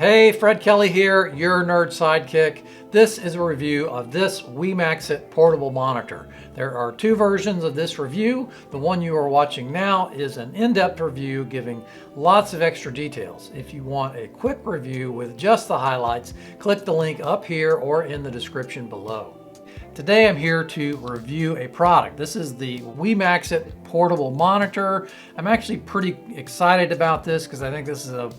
Hey, Fred Kelly here, your nerd sidekick. This is a review of this Wimaxit portable monitor. There are two versions of this review. The one you are watching now is an in-depth review giving lots of extra details. If you want a quick review with just the highlights, click the link up here or in the description below. Today I'm here to review a product. This is the Wimaxit portable monitor. I'm actually pretty excited about this because I think this is a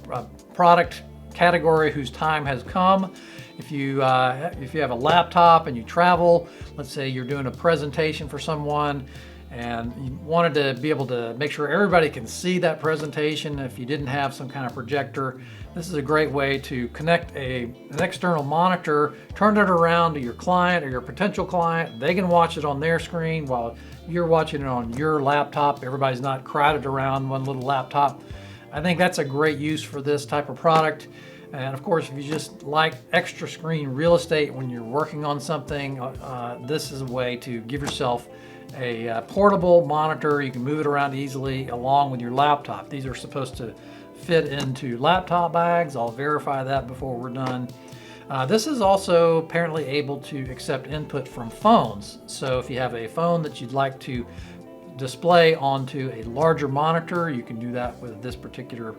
product category whose time has come. If you have a laptop and you travel, let's say you're doing a presentation for someone and you wanted to be able to make sure everybody can see that presentation. If you didn't have some kind of projector, this is a great way to connect an external monitor, turn it around to your client or your potential client. They can watch it on their screen while you're watching it on your laptop. Everybody's not crowded around one little laptop. I think that's a great use for this type of product. And of course, if you just like extra screen real estate when you're working on something, this is a way to give yourself a portable monitor. You can move it around easily along with your laptop. These are supposed to fit into laptop bags. I'll verify that before we're done. This is also apparently able to accept input from phones. So if you have a phone that you'd like to display onto a larger monitor, you can do that with this particular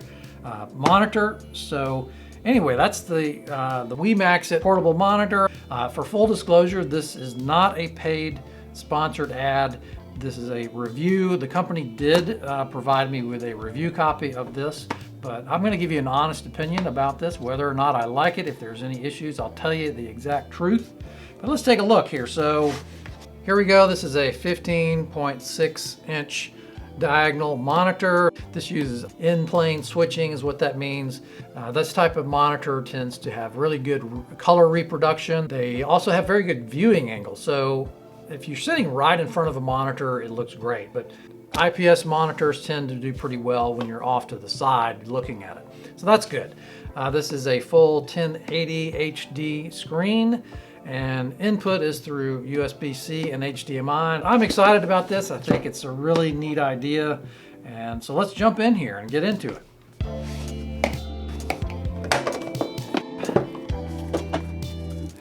monitor. So anyway, that's the Wimaxit portable monitor. For full disclosure, this is not a paid sponsored ad. This is a review. The company did provide me with a review copy of this, but I'm going to give you an honest opinion about this, whether or not I like it. If there's any issues, I'll tell you the exact truth. But let's take a look here. So here we go. This is a 15.6 inch diagonal monitor. This uses in-plane switching is what that means. This type of monitor tends to have really good color reproduction. They also have very good viewing angles. So if you're sitting right in front of a monitor, it looks great. But IPS monitors tend to do pretty well when you're off to the side looking at it. So that's good. This is a full 1080 HD screen, and input is through USB-C and HDMI. I'm excited about this. I think it's a really neat idea. And so let's jump in here and get into it.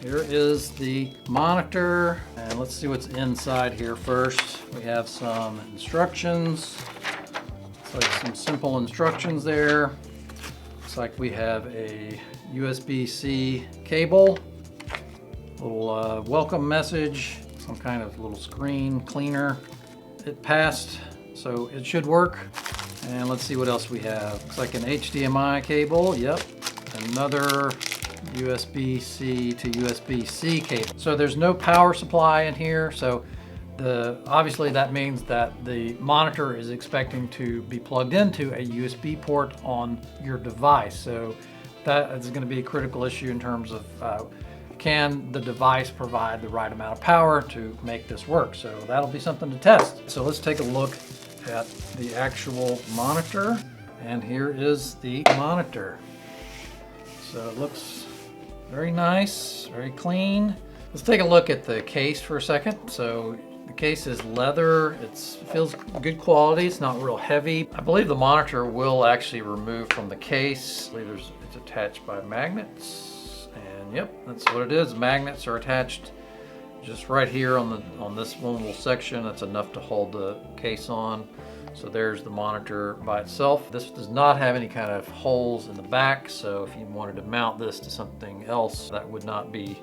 Here is the monitor, and let's see what's inside here first. We have some instructions. It's like some simple instructions there. Looks like we have a USB-C cable, little welcome message, some kind of little screen cleaner. It passed, so it should work. And let's see what else we have. Looks like an HDMI cable. Yep, another USB-C to USB-C cable. So there's no power supply in here. So obviously that means that the monitor is expecting to be plugged into a USB port on your device. So that is going to be a critical issue in terms of can the device provide the right amount of power to make this work? So that'll be something to test. So let's take a look at the actual monitor. And here is the monitor. So it looks very nice, very clean. Let's take a look at the case for a second. So the case is leather. It feels good quality. It's not real heavy. I believe the monitor will actually remove from the case. I believe it's attached by magnets. And yep, that's what it is. Magnets are attached just right here on this one little section. That's enough to hold the case on. So there's the monitor by itself. This does not have any kind of holes in the back. So if you wanted to mount this to something else, that would not be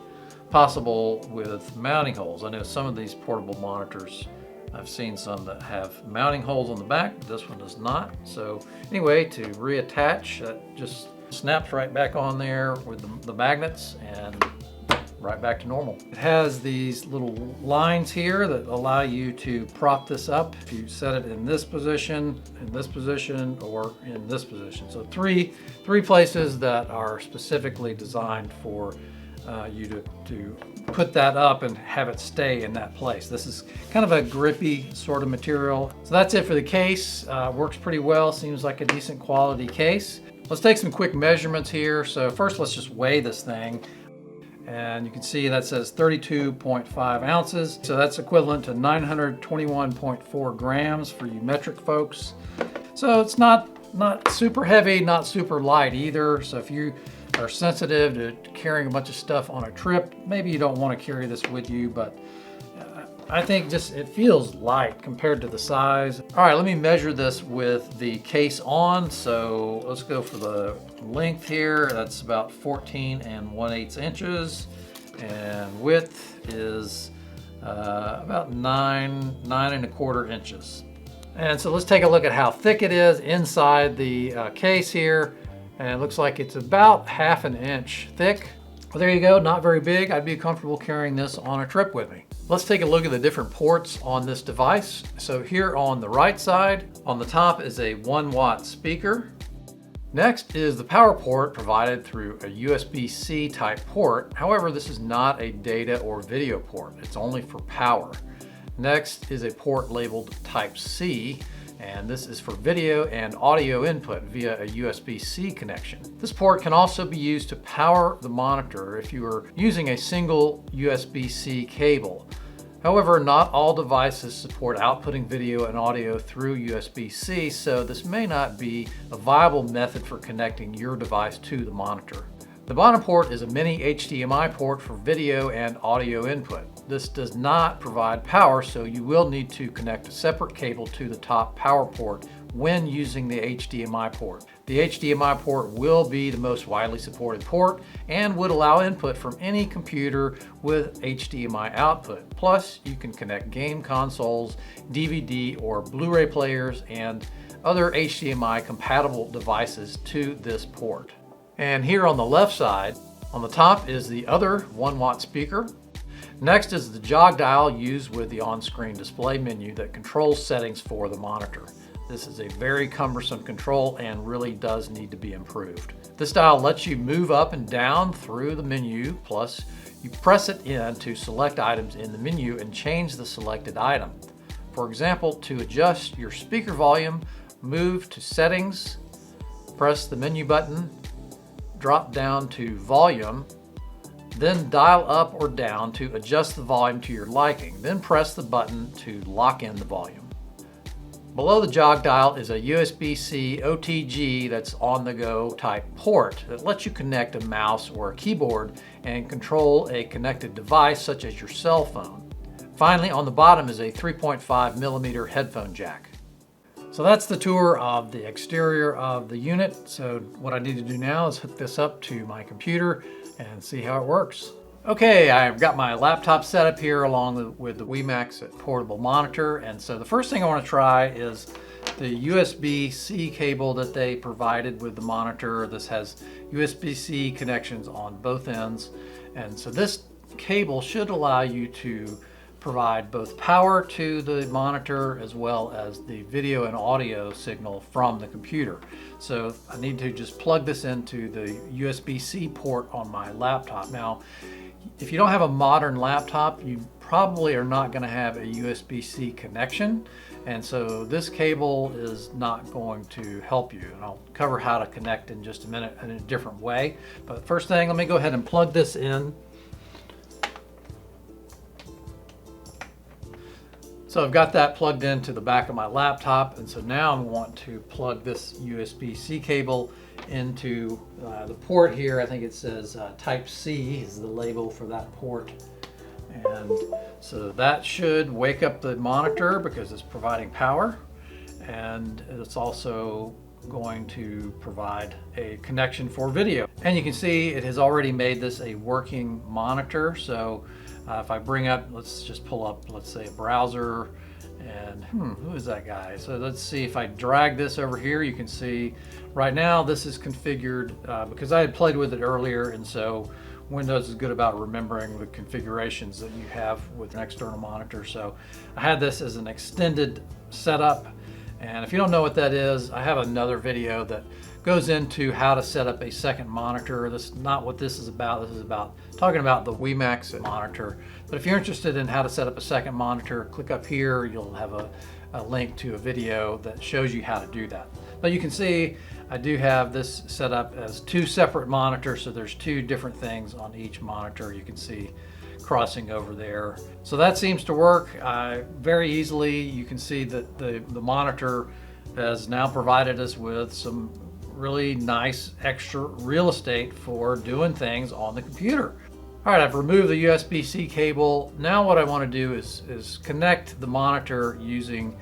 possible with mounting holes. I know some of these portable monitors, I've seen some that have mounting holes on the back. This one does not. So anyway, to reattach, that just snaps right back on there with the magnets and right back to normal. It has these little lines here that allow you to prop this up. If you set it in this position, or in this position. So three places that are specifically designed for you to put that up and have it stay in that place. This is kind of a grippy sort of material. So that's it for the case. Works pretty well. Seems like a decent quality case. Let's take some quick measurements here. So first, let's just weigh this thing. And you can see that says 32.5 ounces. So that's equivalent to 921.4 grams for you metric folks. So it's not not super heavy, not super light either. So if you are sensitive to carrying a bunch of stuff on a trip, maybe you don't want to carry this with you, but I think just it feels light compared to the size. All right, let me measure this with the case on. So let's go for the length here. That's about 14 1/8 inches. And width is about 9 1/4 inches. And so let's take a look at how thick it is inside the case here. And it looks like it's about 1/2 inch thick. Well, there you go, not very big. I'd be comfortable carrying this on a trip with me. Let's take a look at the different ports on this device. So here on the right side, on the top is a 1-watt speaker. Next is the power port provided through a USB-C type port. However, this is not a data or video port. It's only for power. Next is a port labeled Type C, and this is for video and audio input via a USB-C connection. This port can also be used to power the monitor if you are using a single USB-C cable. However, not all devices support outputting video and audio through USB-C, so this may not be a viable method for connecting your device to the monitor. The bottom port is a mini HDMI port for video and audio input. This does not provide power, so you will need to connect a separate cable to the top power port when using the HDMI port. The HDMI port will be the most widely supported port and would allow input from any computer with HDMI output. Plus, you can connect game consoles, DVD or Blu-ray players, and other HDMI compatible devices to this port. And here on the left side, on the top is the other 1-watt speaker. Next is the jog dial used with the on-screen display menu that controls settings for the monitor. This is a very cumbersome control and really does need to be improved. This dial lets you move up and down through the menu, plus you press it in to select items in the menu and change the selected item. For example, to adjust your speaker volume, move to Settings, press the menu button, drop down to Volume, then dial up or down to adjust the volume to your liking, then press the button to lock in the volume. Below the jog dial is a USB-C OTG that's on-the-go type port that lets you connect a mouse or a keyboard and control a connected device such as your cell phone. Finally, on the bottom is a 3.5mm headphone jack. So that's the tour of the exterior of the unit. So what I need to do now is hook this up to my computer and see how it works. Okay, I've got my laptop set up here along with the Wimaxit Portable Monitor. And so the first thing I want to try is the USB-C cable that they provided with the monitor. This has USB-C connections on both ends. And so this cable should allow you to provide both power to the monitor as well as the video and audio signal from the computer. So I need to just plug this into the USB-C port on my laptop. Now, if you don't have a modern laptop, you probably are not going to have a USB-C connection. And so this cable is not going to help you. And I'll cover how to connect in just a minute in a different way. But first thing, let me go ahead and plug this in. So I've got that plugged into the back of my laptop, and so now I want to plug this USB-C cable into the port here. I think it says Type C is the label for that port. And so that should wake up the monitor because it's providing power, and it's also going to provide a connection for video. And you can see it has already made this a working monitor. So if I bring up, let's just pull up, let's say a browser, and who is that guy? So let's see if I drag this over here, you can see right now this is configured because I had played with it earlier, and so Windows is good about remembering the configurations that you have with an external monitor. So I had this as an extended setup, and if you don't know what that is, I have another video that goes into how to set up a second monitor. This is not what this is about. This is about talking about the Wimaxit monitor. But if you're interested in how to set up a second monitor, click up here. You'll have a link to a video that shows you how to do that. But you can see I do have this set up as two separate monitors, so there's two different things on each monitor. You can see crossing over there. So that seems to work very easily. You can see that the monitor has now provided us with some really nice extra real estate for doing things on the computer. All right, I've removed the USB-C cable. Now what I want to do is connect the monitor using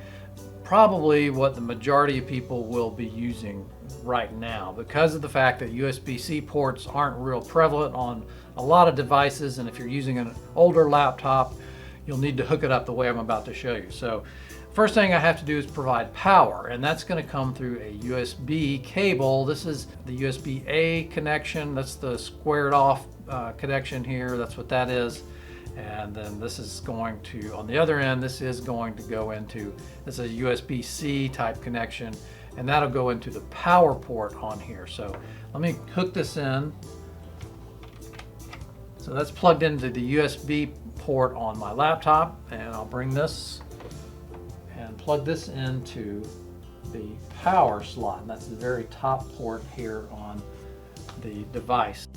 probably what the majority of people will be using right now, because of the fact that USB-C ports aren't real prevalent on a lot of devices, and if you're using an older laptop, you'll need to hook it up the way I'm about to show you. So first thing I have to do is provide power, and that's going to come through a USB cable. This is the USB-A connection. That's the squared off connection here. That's what that is. And then this is going to, on the other end, this is going to go into, this is a USB-C type connection, and that'll go into the power port on here. So let me hook this in. So that's plugged into the USB port on my laptop, and I'll bring this and plug this into the power slot, and that's the very top port here on the device.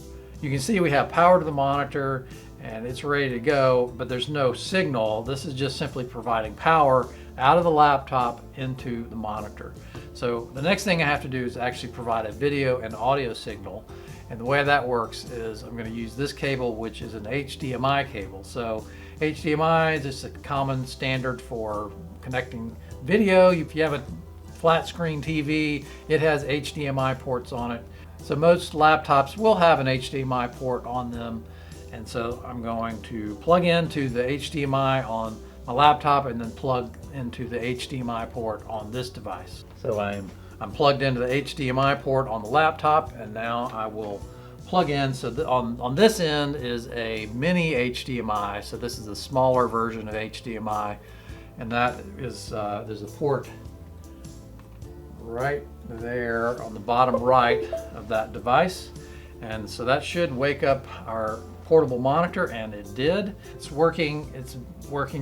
You can see we have power to the monitor and it's ready to go, but there's no signal. This is just simply providing power out of the laptop into the monitor. So the next thing I have to do is actually provide a video and audio signal. And the way that works is I'm going to use this cable, which is an HDMI cable. So HDMI is just a common standard for connecting video. If you have a flat screen TV, it has HDMI ports on it. So most laptops will have an HDMI port on them. And so I'm going to plug into the HDMI on my laptop and then plug into the HDMI port on this device. So I'm plugged into the HDMI port on the laptop, and now I will plug in. So on this end is a mini HDMI. So this is a smaller version of HDMI, and that is there's a port right there on the bottom right of that device. And so that should wake up our portable monitor, and it did. It's working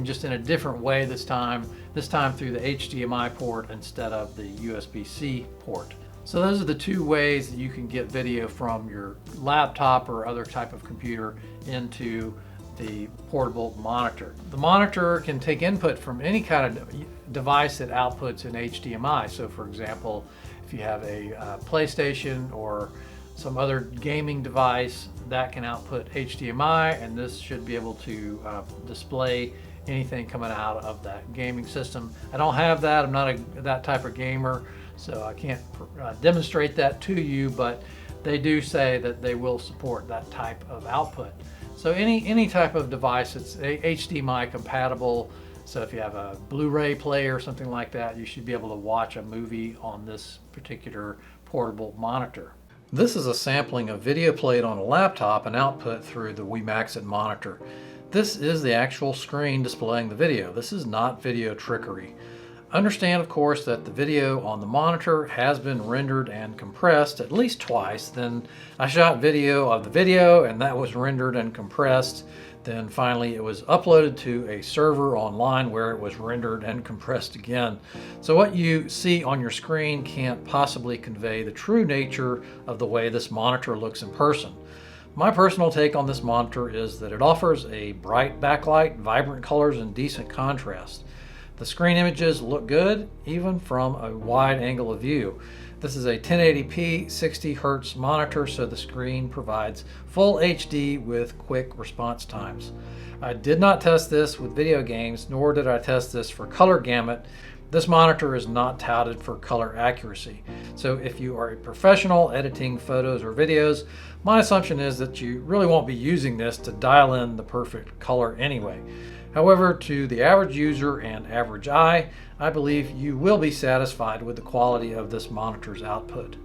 just in a different way this time through the HDMI port instead of the USB-C port. So those are the two ways that you can get video from your laptop or other type of computer into the portable monitor. The monitor can take input from any kind of device that outputs an HDMI. So for example, if you have a PlayStation or some other gaming device, that can output HDMI, and this should be able to display anything coming out of that gaming system. I don't have that. I'm not that type of gamer, so I can't demonstrate that to you, but they do say that they will support that type of output. So any type of device that's HDMI compatible, so if you have a Blu-ray player or something like that, you should be able to watch a movie on this particular portable monitor. This is a sampling of video played on a laptop and output through the Wimaxit monitor. This is the actual screen displaying the video. This is not video trickery. Understand, of course, that the video on the monitor has been rendered and compressed at least twice. Then I shot video of the video, and that was rendered and compressed. Then finally it was uploaded to a server online where it was rendered and compressed again. So what you see on your screen can't possibly convey the true nature of the way this monitor looks in person. My personal take on this monitor is that it offers a bright backlight, vibrant colors, and decent contrast. The screen images look good, even from a wide angle of view. This is a 1080p 60 Hz monitor, so the screen provides full HD with quick response times. I did not test this with video games, nor did I test this for color gamut. This monitor is not touted for color accuracy. So if you are a professional editing photos or videos, my assumption is that you really won't be using this to dial in the perfect color anyway. However, to the average user and average eye, I believe you will be satisfied with the quality of this monitor's output.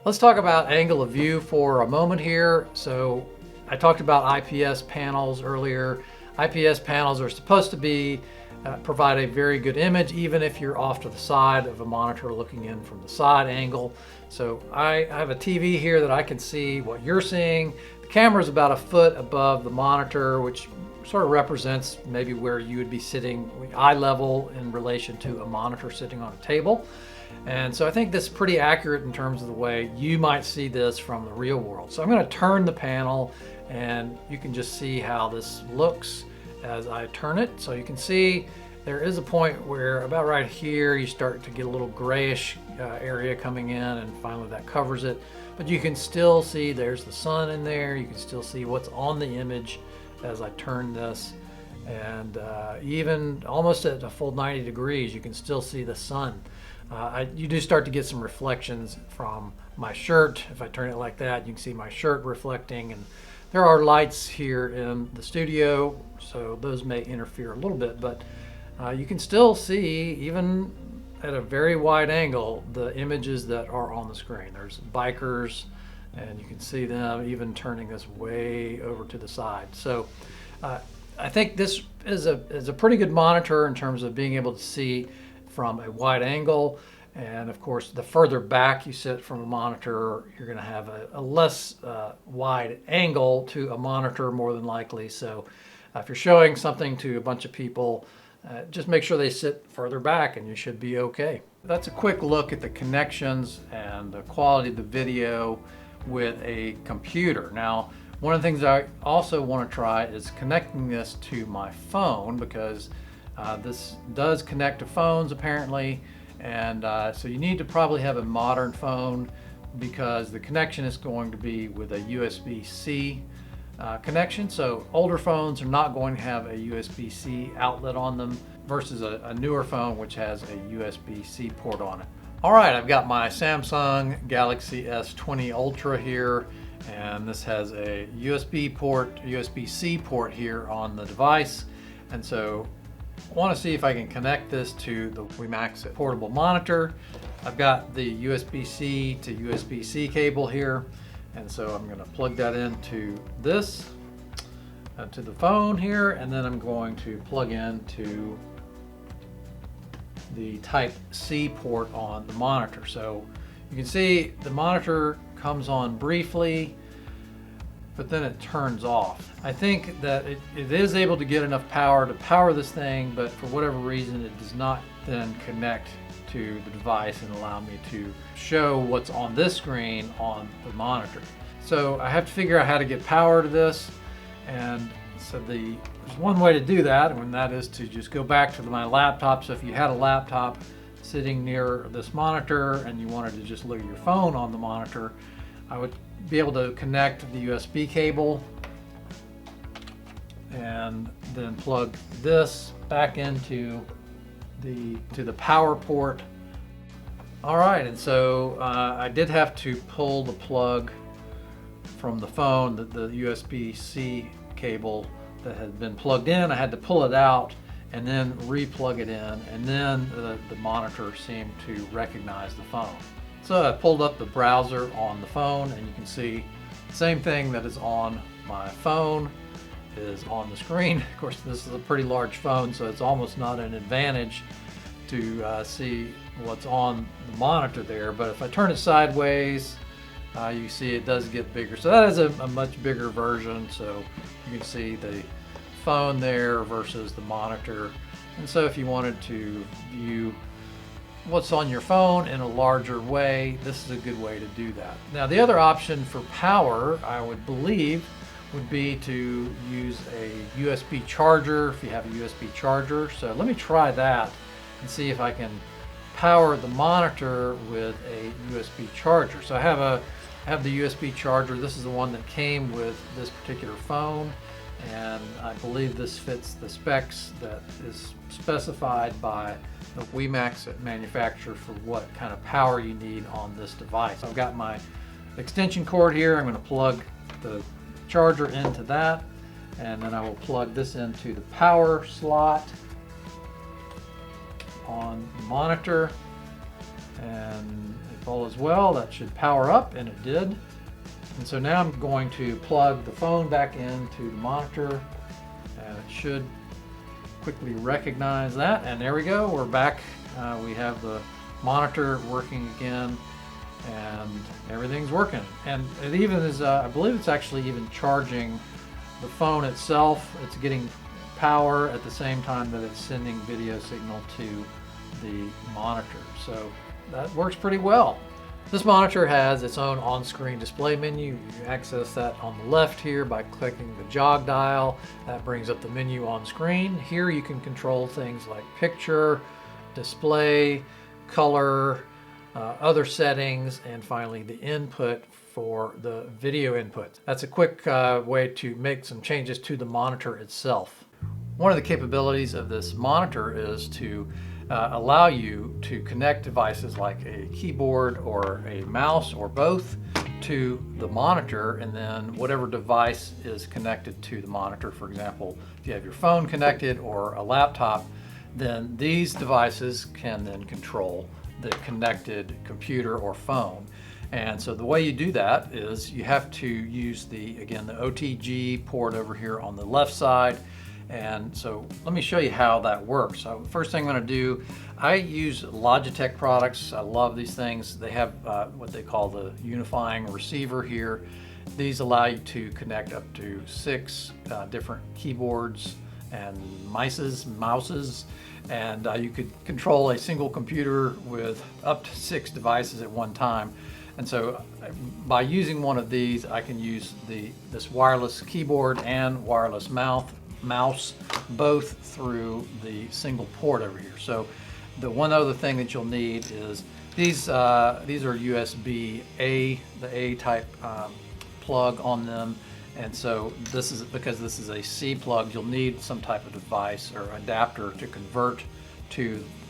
Let's talk about angle of view for a moment here. So I talked about IPS panels earlier. IPS panels are supposed to provide a very good image, even if you're off to the side of a monitor looking in from the side angle. So I have a TV here that I can see what you're seeing. The camera is about a foot above the monitor, which sort of represents maybe where you would be sitting eye level in relation to a monitor sitting on a table. And so I think this is pretty accurate in terms of the way you might see this from the real world. So I'm going to turn the panel, and you can just see how this looks as I turn it. So you can see There is a point where about right here you start to get a little grayish area coming in, and finally that covers it. But you can still see there's the sun in there. You can still see what's on the image as I turn this. And even almost at a full 90 degrees, you can still see the sun. You do start to get some reflections from my shirt. If I turn it like that, you can see my shirt reflecting, and there are lights here in the studio, so those may interfere a little bit, but you can still see, even at a very wide angle, the images that are on the screen. There's bikers, and you can see them even turning this way over to the side. So I think this is a pretty good monitor in terms of being able to see from a wide angle. And of course, the further back you sit from a monitor, you're going to have a less wide angle to a monitor, more than likely. So if you're showing something to a bunch of people, just make sure they sit further back and you should be okay. That's a quick look at the connections and the quality of the video with a computer. Now, one of the things I also want to try is connecting this to my phone, because this does connect to phones apparently. And so you need to probably have a modern phone, because the connection is going to be with a USB-C connection. So older phones are not going to have a USB-C outlet on them versus a newer phone which has a USB-C port on it. All right, I've got my Samsung Galaxy S20 Ultra here, and this has a USB-C port here on the device. And so I want to see if I can connect this to the Wimaxit Portable Monitor. I've got the USB-C to USB-C cable here, and so I'm going to plug that into this, to the phone here, and then I'm going to plug into the Type-C port on the monitor. So you can see the monitor comes on briefly, but then it turns off. I think that it is able to get enough power to power this thing, but for whatever reason it does not then connect to the device and allow me to show what's on this screen on the monitor. So I have to figure out how to get power to this, and so there's one way to do that, and that is to just go back to my laptop. So if you had a laptop sitting near this monitor and you wanted to just look at your phone on the monitor, I would be able to connect the USB cable and then plug this back into the power port. All right, and so I did have to pull the plug from the phone, the USB-C cable that had been plugged in. I had to pull it out and then re-plug it in, and then the monitor seemed to recognize the phone. So I pulled up the browser on the phone, and you can see the same thing that is on my phone is on the screen. Of course, this is a pretty large phone, so it's almost not an advantage to see what's on the monitor there. But if I turn it sideways, you see it does get bigger. So that is a much bigger version. So you can see the phone there versus the monitor. And so if you wanted to view what's on your phone in a larger way, this is a good way to do that. Now, the other option for power, I would believe, would be to use a USB charger if you have a USB charger. So let me try that and see if I can power the monitor with a USB charger. So I have the USB charger. This is the one that came with this particular phone, and I believe this fits the specs that is specified by the Wimaxit manufacturer for what kind of power you need on this device. I've got my extension cord here. I'm going to plug the charger into that, and then I will plug this into the power slot on the monitor, and if all is well, that should power up, and it did. And so now I'm going to plug the phone back into the monitor, and it should quickly recognize that, and there we go, we're back. We have the monitor working again, and everything's working. And it even is, I believe it's actually even charging the phone itself. It's getting power at the same time that it's sending video signal to the monitor. So that works pretty well. This monitor has its own on-screen display menu. You access that on the left here by clicking the jog dial. That brings up the menu on screen. Here you can control things like picture, display, color, other settings, and finally the input for the video input. That's a quick way to make some changes to the monitor itself. One of the capabilities of this monitor is to allow you to connect devices like a keyboard or a mouse or both to the monitor, and then whatever device is connected to the monitor, for example, if you have your phone connected or a laptop, then these devices can then control the connected computer or phone. And so the way you do that is you have to use the OTG port over here on the left side. And so let me show you how that works. So first thing I'm going to do, I use Logitech products. I love these things. They have what they call the unifying receiver here. These allow you to connect up to 6 different keyboards and mouses, and you could control a single computer with up to 6 devices at one time. And so by using one of these, I can use this wireless keyboard and wireless mouse both through the single port over here. So the one other thing that you'll need is these are USB-A, the A type plug on them. And so this is because this is a C plug, you'll need some type of device or adapter to convert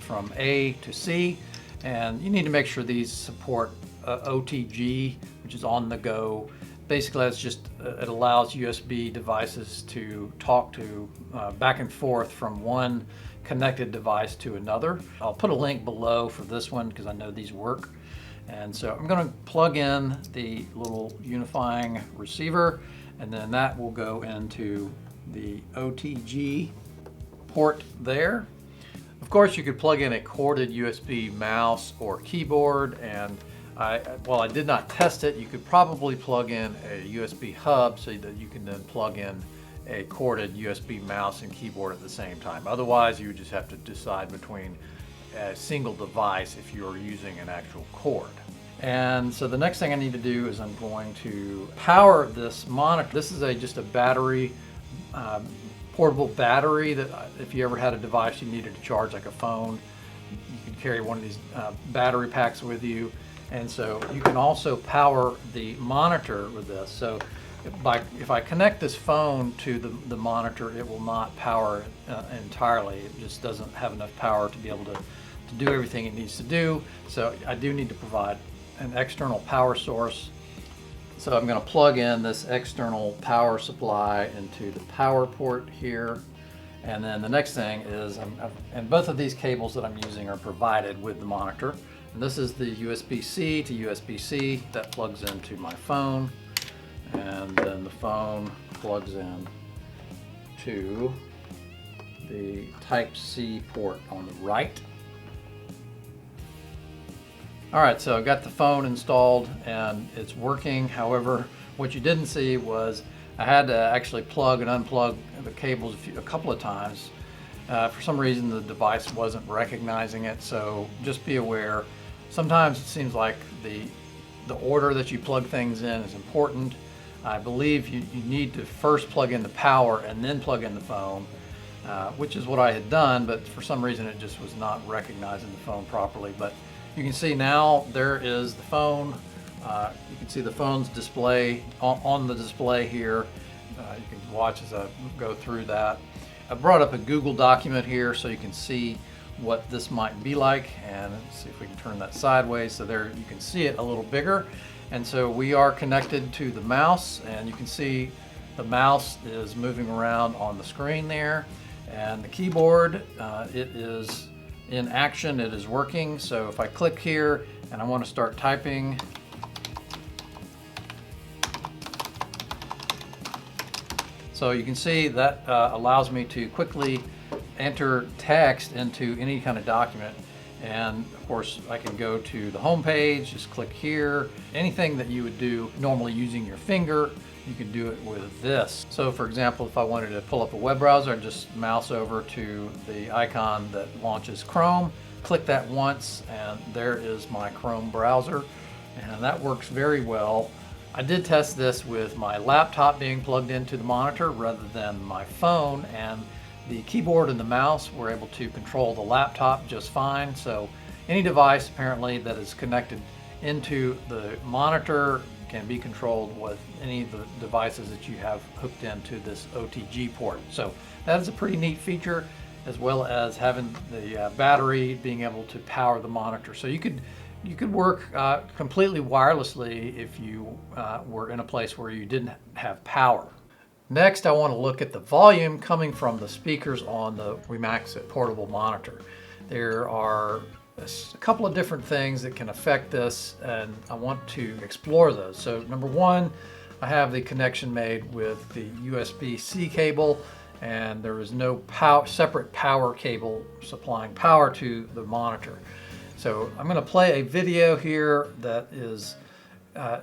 from A to C. And you need to make sure these support OTG, which is on the go. Basically, it allows USB devices to talk to back and forth from one connected device to another. I'll put a link below for this one because I know these work. And so I'm going to plug in the little unifying receiver, and then that will go into the OTG port there. Of course, you could plug in a corded USB mouse or keyboard, and while I did not test it, you could probably plug in a USB hub so that you can then plug in a corded USB mouse and keyboard at the same time. Otherwise, you would just have to decide between a single device if you're using an actual cord. And so the next thing I need to do is I'm going to power this monitor. This is just a battery, portable battery that if you ever had a device you needed to charge like a phone, you could carry one of these battery packs with you. And so you can also power the monitor with this. So if I connect this phone to the monitor, it will not power entirely. It just doesn't have enough power to be able to do everything it needs to do. So I do need to provide an external power source. So I'm going to plug in this external power supply into the power port here. And then the next thing is, and both of these cables that I'm using are provided with the monitor. And this is the USB-C to USB-C that plugs into my phone, and then the phone plugs in to the Type-C port on the right. All right, so I got the phone installed and it's working. However, what you didn't see was I had to actually plug and unplug the cables a couple of times. For some reason, the device wasn't recognizing it, so just be aware. Sometimes it seems like the order that you plug things in is important. I believe you need to first plug in the power and then plug in the phone, which is what I had done, but for some reason it just was not recognizing the phone properly. But you can see now there is the phone. You can see the phone's display on the display here. You can watch as I go through that. I brought up a Google document here so you can see what this might be like, and let's see if we can turn that sideways so there you can see it a little bigger. And so we are connected to the mouse, and you can see the mouse is moving around on the screen there, and the keyboard it is in action, it is working. So if I click here and I want to start typing, so you can see that allows me to quickly enter text into any kind of document. And of course I can go to the home page, just click here. Anything that you would do normally using your finger, you can do it with this. So for example, if I wanted to pull up a web browser, I'd just mouse over to the icon that launches Chrome, click that once, and there is my Chrome browser. and that works very well. I did test this with my laptop being plugged into the monitor rather than my phone, and the keyboard and the mouse were able to control the laptop just fine. So any device apparently that is connected into the monitor can be controlled with any of the devices that you have hooked into this OTG port. So that is a pretty neat feature, as well as having the battery being able to power the monitor. So you could work completely wirelessly if you were in a place where you didn't have power. Next, I want to look at the volume coming from the speakers on the Wimaxit Portable Monitor. There are a couple of different things that can affect this, and I want to explore those. So number one, I have the connection made with the USB-C cable, and there is no separate power cable supplying power to the monitor. So I'm going to play a video here that is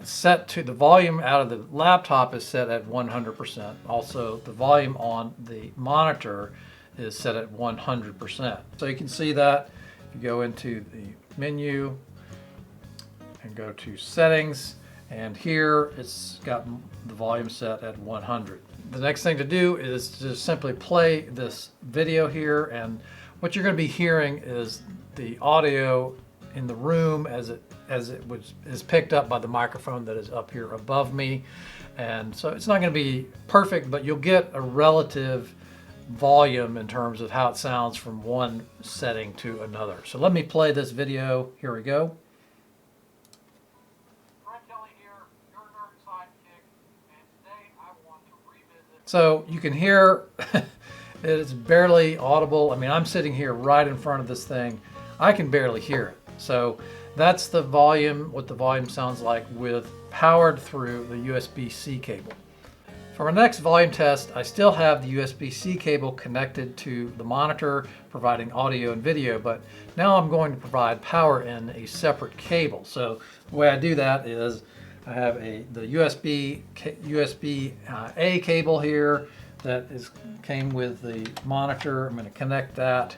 set to the volume out of the laptop is set at 100%. Also, the volume on the monitor is set at 100%. So you can see that if you go into the menu and go to settings, and here it's got the volume set at 100. The next thing to do is to simply play this video here, and what you're going to be hearing is the audio in the room as it is picked up by the microphone that is up here above me. And so it's not going to be perfect, but you'll get a relative volume in terms of how it sounds from one setting to another. So let me play this video. Here we go. So you can hear it's barely audible. I mean, I'm sitting here right in front of this thing. I can barely hear it. So that's the volume, what the volume sounds like with powered through the USB-C cable. For my next volume test, I still have the USB-C cable connected to the monitor, providing audio and video, but now I'm going to provide power in a separate cable. So the way I do that is I have the USB-A cable here that came with the monitor. I'm going to connect that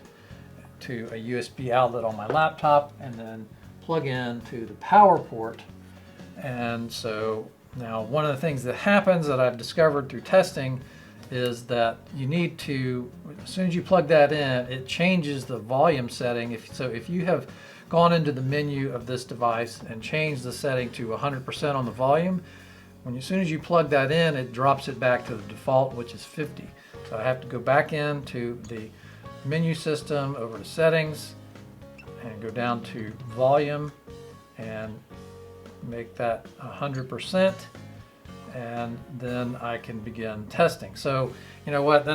to a USB outlet on my laptop and then plug in to the power port. And so now one of the things that happens that I've discovered through testing is that you need to, as soon as you plug that in, it changes the volume setting. If you have gone into the menu of this device and changed the setting to 100% on the volume, as soon as you plug that in, it drops it back to the default, which is 50. So I have to go back into the menu system, over to settings, and go down to volume and make that 100%, and then I can begin testing. So you know what,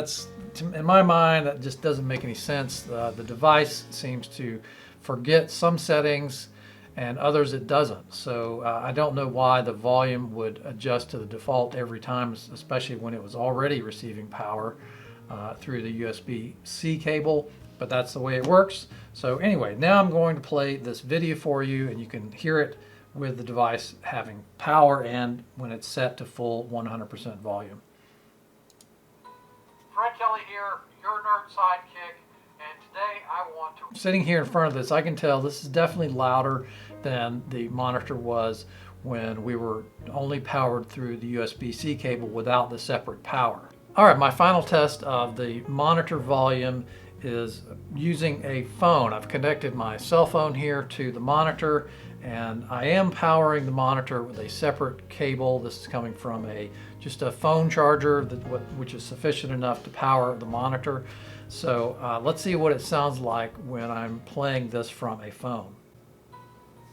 in my mind, that just doesn't make any sense. The device seems to forget some settings and others it doesn't. So I don't know why the volume would adjust to the default every time, especially when it was already receiving power through the USB-C cable, but that's the way it works. So anyway, now I'm going to play this video for you, and you can hear it with the device having power and when it's set to full 100% volume. Fred Kelly here, your nerd sidekick, and today I want to... Sitting here in front of this, I can tell this is definitely louder than the monitor was when we were only powered through the USB-C cable without the separate power. All right, my final test of the monitor volume is using a phone. I've connected my cell phone here to the monitor, and I am powering the monitor with a separate cable. This is coming from just a phone charger which is sufficient enough to power the monitor. So let's see what it sounds like when I'm playing this from a phone.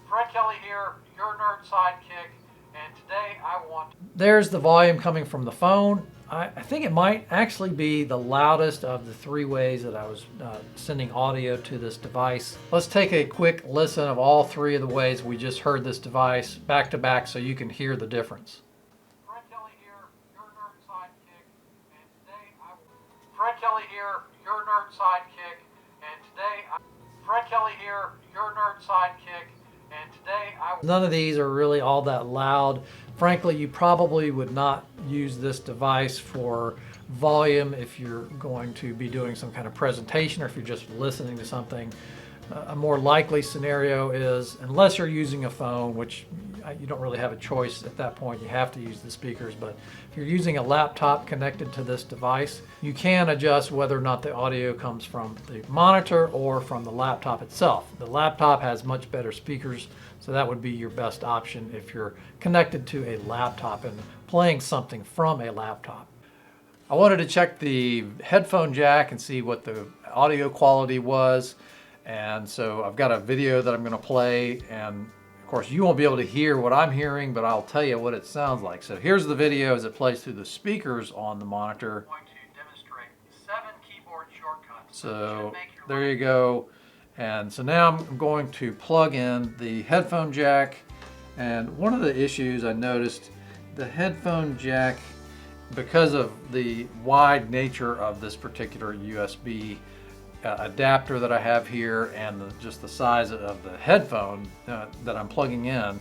Fred Kelly here, your nerd sidekick, and today I want... There's the volume coming from the phone. I think it might actually be the loudest of the three ways that I was sending audio to this device. Let's take a quick listen of all three of the ways we just heard this device back to back so you can hear the difference. Fred Kelly here, your nerd sidekick, and today I... Fred Kelly here, your nerd sidekick, and today I... Fred Kelly here, your nerd sidekick, and today I... None of these are really all that loud. Frankly, you probably would not use this device for volume if you're going to be doing some kind of presentation or if you're just listening to something. A more likely scenario is, unless you're using a phone, which you don't really have a choice at that point, you have to use the speakers, but if you're using a laptop connected to this device, you can adjust whether or not the audio comes from the monitor or from the laptop itself. The laptop has much better speakers, so that would be your best option if you're connected to a laptop and playing something from a laptop. I wanted to check the headphone jack and see what the audio quality was, and so I've got a video that I'm going to play, and of course you won't be able to hear what I'm hearing, but I'll tell you what it sounds like. So here's the video as it plays through the speakers on the monitor. I'm going to demonstrate 7 keyboard shortcuts. So there you go. And so now I'm going to plug in the headphone jack, and one of the issues I noticed, the headphone jack, because of the wide nature of this particular USB adapter that I have here and just the size of the headphone that I'm plugging in,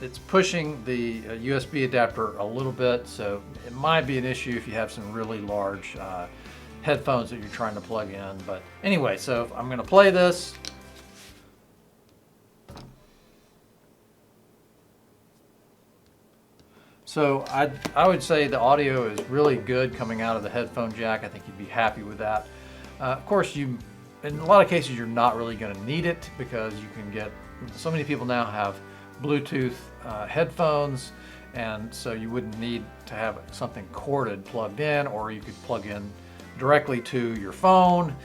it's pushing the USB adapter a little bit, so it might be an issue if you have some really large headphones that you're trying to plug in. But anyway, so I'm going to play this. So I would say the audio is really good coming out of the headphone jack. I think you'd be happy with that. Of course, in a lot of cases, you're not really going to need it, because you can get, so many people now have Bluetooth headphones, and so you wouldn't need to have something corded plugged in, or you could plug in directly to your phone.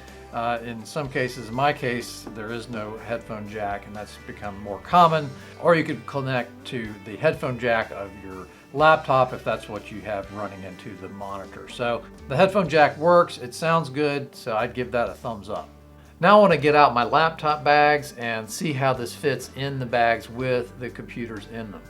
In some cases, in my case, there is no headphone jack, and that's become more common. Or you could connect to the headphone jack of your laptop if that's what you have running into the monitor. So the headphone jack works, it sounds good, so I'd give that a thumbs up. Now I want to get out my laptop bags and see how this fits in the bags with the computers in them.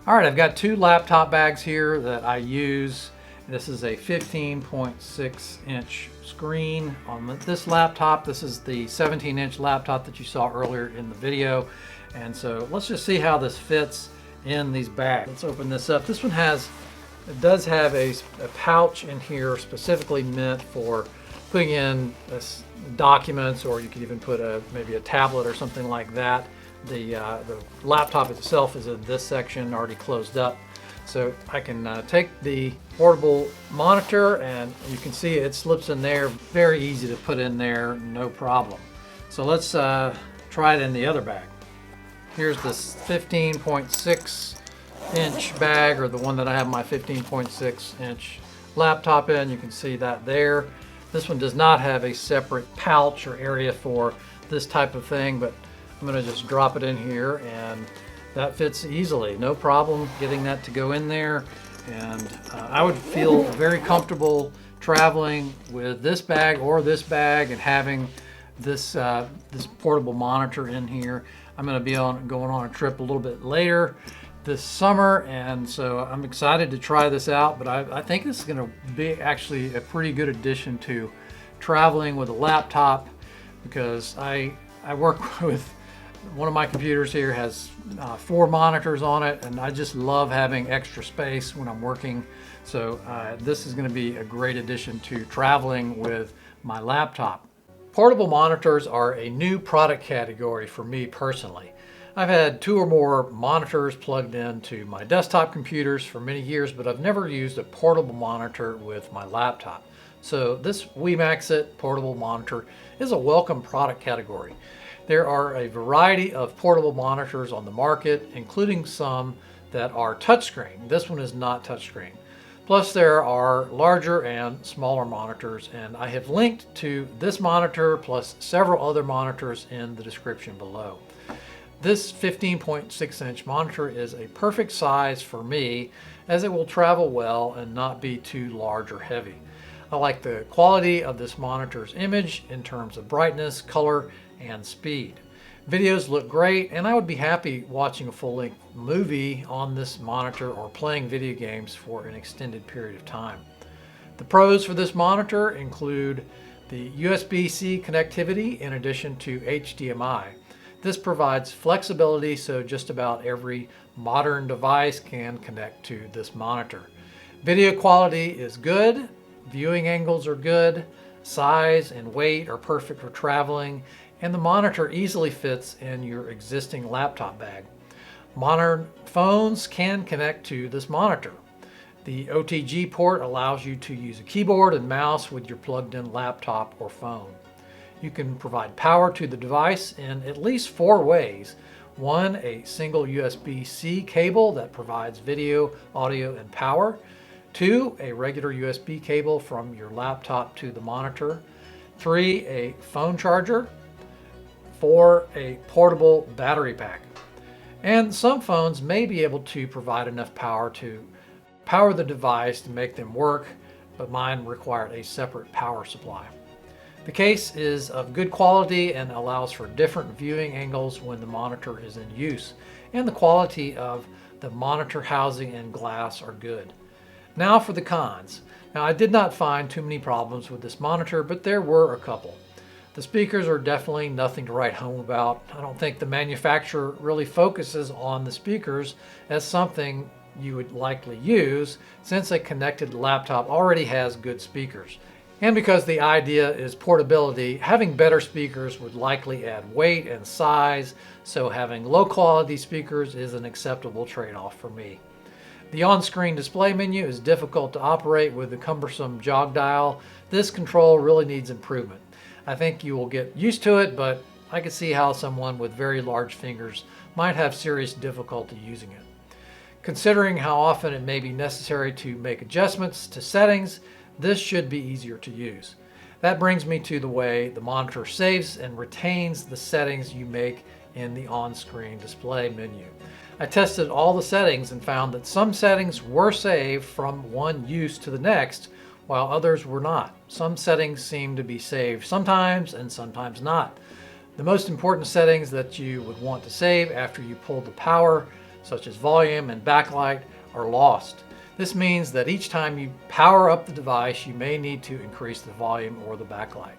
All right, I've got 2 laptop bags here that I use. This is a 15.6-inch screen on this laptop. This is the 17-inch laptop that you saw earlier in the video. And so let's just see how this fits in these bags. Let's open this up. This one does have a pouch in here specifically meant for putting in documents, or you could even put maybe a tablet or something like that. The laptop itself is in this section, already closed up. So I can take the portable monitor, and you can see it slips in there. Very easy to put in there, no problem. So let's try it in the other bag. Here's this 15.6-inch bag, or the one that I have my 15.6-inch laptop in. You can see that there. This one does not have a separate pouch or area for this type of thing, but I'm going to just drop it in here, and that fits easily. No problem getting that to go in there. And I would feel very comfortable traveling with this bag or this bag and having this portable monitor in here. I'm going to be going on a trip a little bit later this summer, and so I'm excited to try this out. But I think this is going to be actually a pretty good addition to traveling with a laptop, because I work with, one of my computers here has 4 monitors on it, and I just love having extra space when I'm working. So this is going to be a great addition to traveling with my laptop. Portable monitors are a new product category for me personally. I've had 2 or more monitors plugged into my desktop computers for many years, but I've never used a portable monitor with my laptop. So this Wimaxit portable monitor is a welcome product category. There are a variety of portable monitors on the market, including some that are touchscreen. This one is not touchscreen. Plus there are larger and smaller monitors, and I have linked to this monitor plus several other monitors in the description below. This 15.6-inch monitor is a perfect size for me, as it will travel well and not be too large or heavy. I like the quality of this monitor's image in terms of brightness, color, and speed. Videos look great, and I would be happy watching a full-length movie on this monitor or playing video games for an extended period of time. The pros for this monitor include the USB-C connectivity in addition to HDMI. This provides flexibility, so just about every modern device can connect to this monitor. Video quality is good, viewing angles are good, size and weight are perfect for traveling, and the monitor easily fits in your existing laptop bag. Modern phones can connect to this monitor. The OTG port allows you to use a keyboard and mouse with your plugged-in laptop or phone. You can provide power to the device in at least 4 ways. 1, a single USB-C cable that provides video, audio, and power. 2, a regular USB cable from your laptop to the monitor. 3, a phone charger. 4, a portable battery pack. And some phones may be able to provide enough power to power the device to make them work, but mine required a separate power supply. The case is of good quality and allows for different viewing angles when the monitor is in use, and the quality of the monitor housing and glass are good. Now for the cons. Now, I did not find too many problems with this monitor, but there were a couple. The speakers are definitely nothing to write home about. I don't think the manufacturer really focuses on the speakers as something you would likely use, since a connected laptop already has good speakers. And because the idea is portability, having better speakers would likely add weight and size, so having low quality speakers is an acceptable trade-off for me. The on-screen display menu is difficult to operate with the cumbersome jog dial. This control really needs improvement. I think you will get used to it, but I can see how someone with very large fingers might have serious difficulty using it. Considering how often it may be necessary to make adjustments to settings, this should be easier to use. That brings me to the way the monitor saves and retains the settings you make in the on-screen display menu. I tested all the settings and found that some settings were saved from one use to the next, while others were not. Some settings seem to be saved sometimes and sometimes not. The most important settings that you would want to save after you pull the power, such as volume and backlight, are lost. This means that each time you power up the device, you may need to increase the volume or the backlight.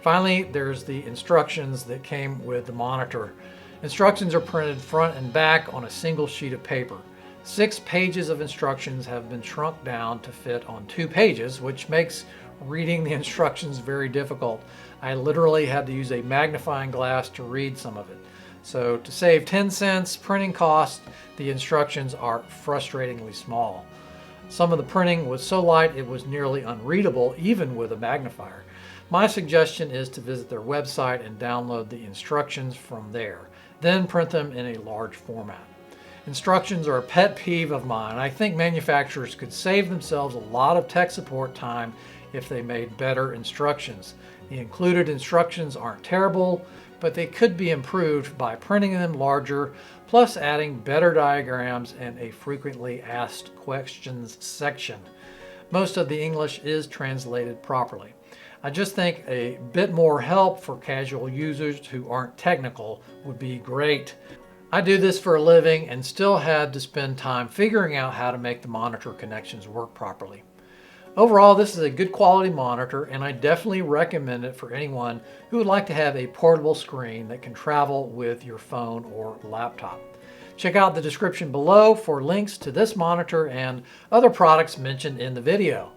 Finally, there's the instructions that came with the monitor. Instructions are printed front and back on a single sheet of paper. 6 pages of instructions have been shrunk down to fit on 2 pages, which makes reading the instructions very difficult. I literally had to use a magnifying glass to read some of it. So to save 10 cents printing cost, the instructions are frustratingly small. Some of the printing was so light it was nearly unreadable even with a magnifier. My suggestion is to visit their website and download the instructions from there, then print them in a large format. Instructions are a pet peeve of mine. I think manufacturers could save themselves a lot of tech support time if they made better instructions. The included instructions aren't terrible, but they could be improved by printing them larger, plus adding better diagrams and a frequently asked questions section. Most of the English is translated properly. I just think a bit more help for casual users who aren't technical would be great. I do this for a living and still had to spend time figuring out how to make the monitor connections work properly. Overall, this is a good quality monitor, and I definitely recommend it for anyone who would like to have a portable screen that can travel with your phone or laptop. Check out the description below for links to this monitor and other products mentioned in the video.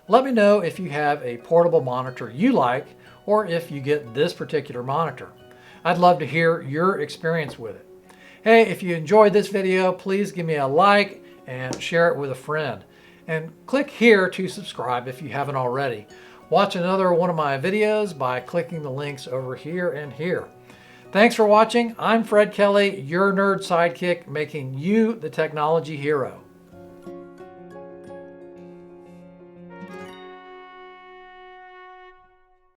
Let me know if you have a portable monitor you like, or if you get this particular monitor. I'd love to hear your experience with it. Hey, if you enjoyed this video, please give me a like and share it with a friend. And click here to subscribe if you haven't already. Watch another one of my videos by clicking the links over here and here. Thanks for watching. I'm Fred Kelly, your nerd sidekick, making you the technology hero.